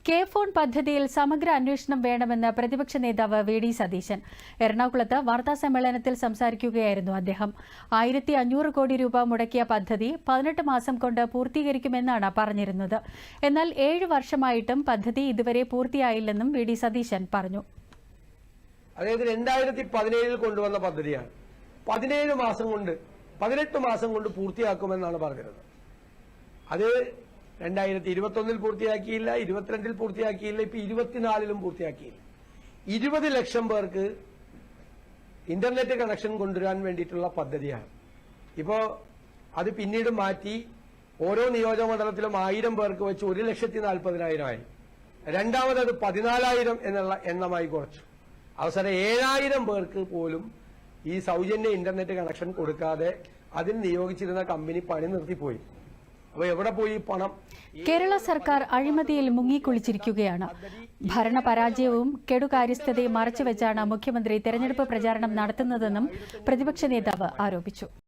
K phone പദ്ധതിയിൽ സമഗ്ര അന്വേഷണം വേണമെന്ന് പ്രതിപക്ഷ നേതാവ് വി ഡി സതീശൻ എറണാകുളത്ത് വാർത്താസമ്മേളനത്തിൽ സംസാരിക്കുകയായിരുന്നു അദ്ദേഹം. 1500 കോടി രൂപ മുടക്കിയ പദ്ധതി 18 മാസം കൊണ്ട് പൂർത്തീകരിക്കുമെന്നാണ് പറഞ്ഞിരുന്നത്. എന്നാൽ 7 വർഷമായിട്ടും പദ്ധതി ഇതുവരെ പൂർത്തിയായില്ലെന്നും വി ഡി സതീശൻ പറഞ്ഞു. അതായത് 2017 കൊണ്ടുവന്ന പദ്ധതിയാണ്. 18 മാസം കൊണ്ട് പൂർത്തിയാക്കുമെന്നാണ് പറഞ്ഞിരുന്നത്. അത് 2021 പൂർത്തിയാക്കിയില്ല, 22 പൂർത്തിയാക്കിയില്ല, ഇപ്പൊ 24 പൂർത്തിയാക്കിയില്ല. 20 ലക്ഷം പേർക്ക് ഇന്റർനെറ്റ് കണക്ഷൻ കൊണ്ടുവരാൻ വേണ്ടിയിട്ടുള്ള പദ്ധതിയാണ്. ഇപ്പോ അത് പിന്നീട് മാറ്റി ഓരോ നിയോജകമണ്ഡലത്തിലും 1000 പേർക്ക് വെച്ച് 1,40,000 ആയി. രണ്ടാമത് അത് 14,000 എന്നുള്ള എണ്ണമായി കുറച്ചു. അവസാനം 7,000 പേർക്ക് പോലും ഈ സൗജന്യ ഇന്റർനെറ്റ് കണക്ഷൻ കൊടുക്കാതെ അതിൽ നിയോഗിച്ചിരുന്ന കമ്പനി പണി നിർത്തിപ്പോയി. അപ്പോൾ എവിടെ പോയി പണം? കേരള സർക്കാർ അഴിമതിയിൽ മുങ്ങിക്കുളിച്ചിരിക്കുകയാണ്. ഭരണപരാജയവും കെടുകാര്യസ്ഥതയും മറച്ചുവെച്ചാണ് മുഖ്യമന്ത്രി തെരഞ്ഞെടുപ്പ് പ്രചാരണം നടത്തുന്നതെന്നും പ്രതിപക്ഷ നേതാവ് ആരോപിച്ചു.